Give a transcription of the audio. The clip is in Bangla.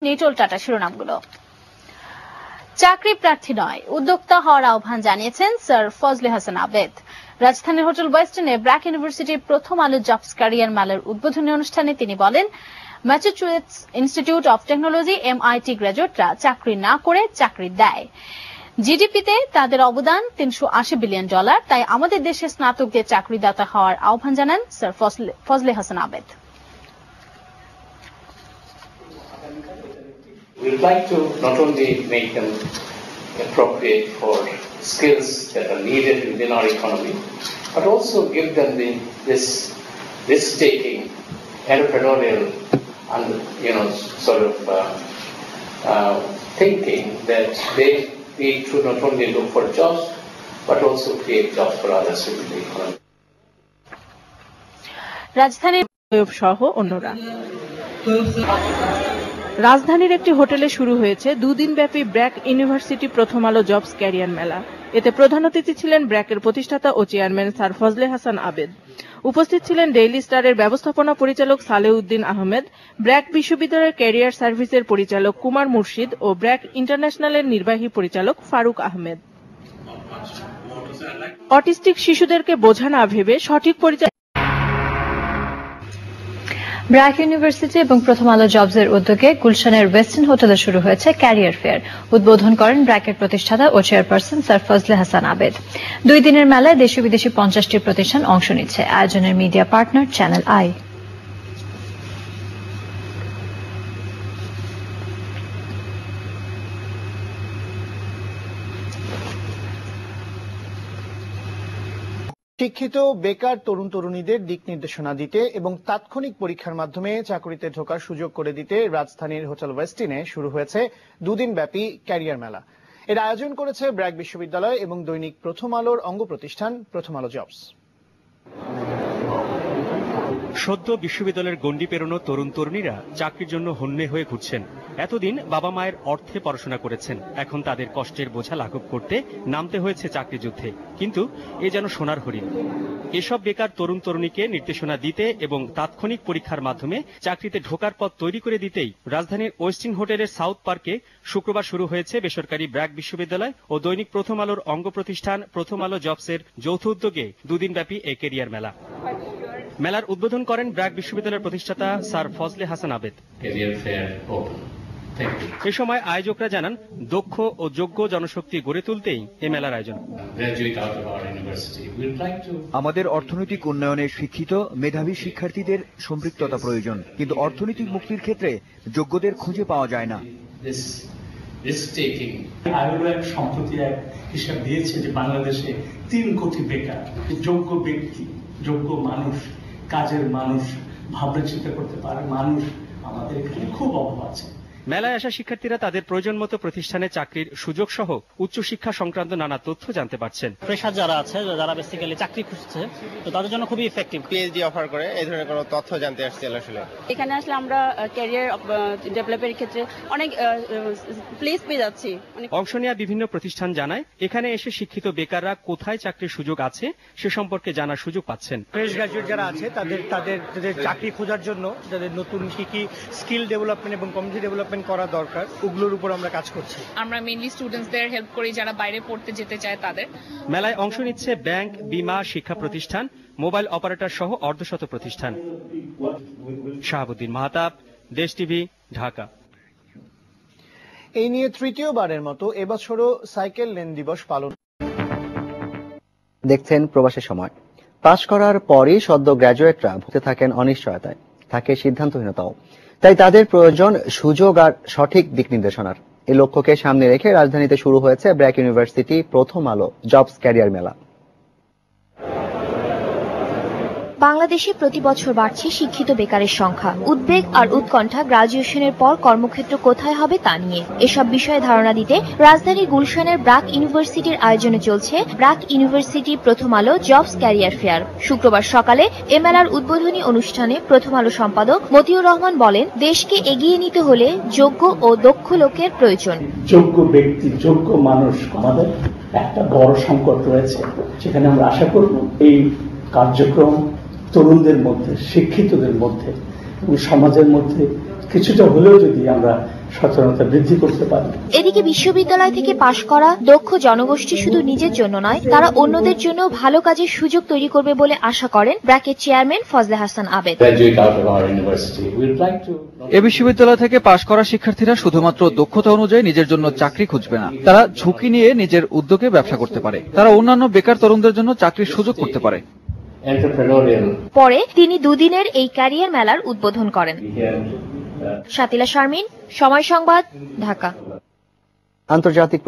নিটল টাটা শিরোনামগুলো। চাকরি প্রার্থী নয়, উদ্যোক্তা হওয়ার আহ্বান জানিয়েছেন স্যার ফজলে হাসান আবেদ। রাজধানীর হোটেল ওয়েস্টার্নে ব্র্যাক ইউনিভার্সিটির প্রথম আলো জবস ক্যারিয়ার মেলার উদ্বোধনী অনুষ্ঠানে তিনি বলেন, Massachusetts institute of technology MIT গ্র্যাজুয়েটরা চাকরি না করে চাকরি দেয়। জিডিপিতে তাদের অবদান $380 বিলিয়ন। তাই আমাদের দেশে স্নাতকদের চাকরিদাতা হওয়ার আহ্বান জানান sir Fazle Hasan Abed. We would like to not only make them appropriate for skills that are needed within our economy, but also give them this risk-taking, entrepreneurial, and sort of thinking that they need to not only look for jobs, but also create jobs for others within the economy. রাজধানীর একটি হোটেলে শুরু হয়েছে দুদিনব্যাপী ব্র্যাক ইউনিভার্সিটি প্রথম আলো জবস ক্যারিয়ার মেলা। এতে প্রধান অতিথি ছিলেন ব্র্যাকের প্রতিষ্ঠাতা ও চেয়ারম্যান স্যার ফজলে হাসান আবেদ। উপস্থিত ছিলেন ডেইলি স্টারের ব্যবস্থাপনা পরিচালক সালেউদ্দিন আহমেদ, ব্র্যাক বিশ্ববিদ্যালয়ের ক্যারিয়ার সার্ভিসের পরিচালক কুমার মুর্শিদ ও ব্র্যাক ইন্টারন্যাশনালের নির্বাহী পরিচালক ফারুক আহমেদ। অটিস্টিক শিশুদেরকে বোঝা না ভেবে সঠিক পরিচয়। ব্র্যাক ইউনিভার্সিটি এবং প্রথম আলো জবসের উদ্যোগে গুলশানের ওয়েস্টার্ন হোটেলে শুরু হয়েছে ক্যারিয়ার ফেয়ার। উদ্বোধন করেন ব্র্যাকের প্রতিষ্ঠাতা ও চেয়ারপারসন স্যার ফজলে হাসান আবেদ। 2 দিনের মেলায় দেশি বিদেশি 50টি প্রতিষ্ঠান অংশ নিচ্ছে। আয়োজনের মিডিয়া পার্টনার চ্যানেল আই। শিক্ষিত বেকার তরুণ তরুণীদের দিক নির্দেশনা দিতে এবং তাৎক্ষণিক পরীক্ষার মাধ্যমে চাকরিতে ঢোকার সুযোগ করে দিতে রাজধানীর হোটেল ওয়েস্টিনে শুরু হয়েছে 2 দিনব্যাপী ক্যারিয়ার মেলা। এর আয়োজন করেছে ব্র্যাক বিশ্ববিদ্যালয় এবং দৈনিক প্রথম আলোর অঙ্গ প্রতিষ্ঠান প্রথম আলো জবস। সদ্য বিশ্ববিদ্যালয়ের গণ্ডি পেরোনো তরুণ তরুণীরা চাকরির জন্য হন্যে হয়ে ঘুরছেন। এতদিন বাবা মায়ের অর্থে পড়াশোনা করেছেন, এখন তাদের কষ্টের বোঝা লাঘব করতে নামতে হয়েছে চাকরি যুদ্ধে। কিন্তু এ যেন সোনার হরিণ। এসব বেকার তরুণ তরুণীকে নির্দেশনা দিতে এবং তাৎক্ষণিক পরীক্ষার মাধ্যমে চাকরিতে ঢোকার পথ তৈরি করে দিতেই রাজধানীর ওয়েস্টিন হোটেলের সাউথ পার্কে শুক্রবার শুরু হয়েছে বেসরকারি ব্র্যাক বিশ্ববিদ্যালয় ও দৈনিক প্রথম আলোর অঙ্গ প্রতিষ্ঠান প্রথম আলো জবসের যৌথ উদ্যোগে 2 দিনব্যাপী এই ক্যারিয়ার মেলা। মেলার উদ্বোধন করেন ব্র্যাক বিশ্ববিদ্যালয়ের প্রতিষ্ঠাতা স্যার ফজলে হাসান আবেদ। এ সময় আয়োজকরা জানান, দক্ষ ও যোগ্য জনশক্তি গড়ে তুলতেই এ মেলার আয়োজন। আমাদের অর্থনৈতিক উন্নয়নে শিক্ষিত মেধাবী শিক্ষার্থীদের সম্পৃক্ততা প্রয়োজন, কিন্তু অর্থনৈতিক মুক্তির ক্ষেত্রে যোগ্যদের খুঁজে পাওয়া যায় না। সম্প্রতি এক হিসাব দিয়েছে যে বাংলাদেশে 3 কোটি বেকার। যোগ্য ব্যক্তি, যোগ্য মানুষ, কাজের মানুষ, ভাবনা চিন্তা করতে পারে মানুষ আমাদের এখানে খুব অভাব আছে। মেলায় আসা শিক্ষার্থীরা তাদের প্রয়োজন মতো প্রতিষ্ঠানে চাকরির সুযোগ সহ উচ্চশিক্ষা সংক্রান্ত নানা তথ্য জানতে পারছেন। ফ্রেশার যারা আছে, যারা বেসিক্যালি চাকরি খুঁজছে, তো তাদের জন্য খুবই ইফেক্টিভ। পিএইচডি অফার করে এই ধরনের কোনো তথ্য জানতে আসছি। আসলে এখানে আসলে আমরা ক্যারিয়ার ডেভেলপের ক্ষেত্রে অনেক প্লেস পেয়ে যাচ্ছি। অংশ নেওয়া বিভিন্ন প্রতিষ্ঠান জানায়, এখানে এসে শিক্ষিত বেকাররা কোথায় চাকরির সুযোগ আছে সে সম্পর্কে জানার সুযোগ পাচ্ছেন। ফ্রেশ গ্রাজুয়েট যারা আছে তাদের চাকরি খোঁজার জন্য যাদের নতুন কি স্কিল ডেভেলপমেন্ট এবং কমিউনিটি ডেভেলপমেন্ট করা দরকার, ওগুলোর উপর আমরা কাজ করছি। আমরা মেইনলি স্টুডেন্টসদের হেল্প করি যারা বাইরে পড়তে যেতে চায় তাদের। মেলায় অংশ নিচ্ছে ব্যাংক, বীমা, শিক্ষা প্রতিষ্ঠান, মোবাইল অপারেটর সহ অর্ধশত প্রতিষ্ঠান। শাহাবুদ্দিন মাহতাব, দেশ টিভি, ঢাকা। এই নিয়ে তৃতীয়বারের মতো এবছরও সাইকেল লেন দিবস পালন। দেখছেন প্রবাসের সময়। পাশ করার পরই সদ্য গ্র্যাজুয়েটরা ভুগতে থাকেন অনিশ্চয়তায়, থাকে সিদ্ধান্তহীনতাও। তাই তাদের প্রয়োজন সুযোগ আর সঠিক দিক নির্দেশনার। এই লক্ষ্যকে সামনে রেখে রাজধানীতে শুরু হয়েছে ব্র্যাক ইউনিভার্সিটি প্রথম আলো জবস ক্যারিয়ার মেলা। বাংলাদেশে প্রতি বছর বাড়ছে শিক্ষিত বেকারের সংখ্যা। উদ্বেগ আর উৎকণ্ঠা গ্রাজুয়েশনের পর কর্মক্ষেত্র কোথায় হবে তা নিয়ে। এসব বিষয়ে ধারণা দিতে রাজধানীর গুলশানের ব্র্যাক ইউনিভার্সিটির আয়োজনে চলছে ব্র্যাক ইউনিভার্সিটি প্রথম আলো জবস ক্যারিয়ার ফেয়ার। শুক্রবার সকালে এ মেলার উদ্বোধনী অনুষ্ঠানে প্রথম আলো সম্পাদক মতিউর রহমান বলেন, দেশকে এগিয়ে নিতে হলে যোগ্য ও দক্ষ লোকের প্রয়োজন। যোগ্য ব্যক্তি, যোগ্য মানুষ আমাদের একটা বড় সংকট রয়েছে। সেখানে আমরা আশা করব এই কার্যক্রম তরুণদের মধ্যে, শিক্ষিতদের মধ্যে এবং সমাজের মধ্যে কিছুটা হলেও যদি আমরা সচেতনতা বৃদ্ধি করতে পারি। এদিকে বিশ্ববিদ্যালয় থেকে পাশ করা দক্ষ জনগোষ্ঠী শুধু নিজের জন্য নয়, তারা অন্যদের জন্য ভালো কাজের সুযোগ তৈরি করবে বলে আশা করেন ব্র্যাকের চেয়ারম্যান ফজলে হাসান আবেদ। এ বিশ্ববিদ্যালয় থেকে পাশ করা শিক্ষার্থীরা শুধুমাত্র দক্ষতা অনুযায়ী নিজের জন্য চাকরি খুঁজবে না, তারা ঝুঁকি নিয়ে নিজের উদ্যোগে ব্যবসা করতে পারে। তারা অন্যান্য বেকার তরুণদের জন্য চাকরির সুযোগ করতে পারে। পরে তিনি দুদিনের এই ক্যারিয়ার মেলার উদ্বোধন করেন। শাতিলা শারমিন, সময় সংবাদ, ঢাকা। আন্তর্জাতিক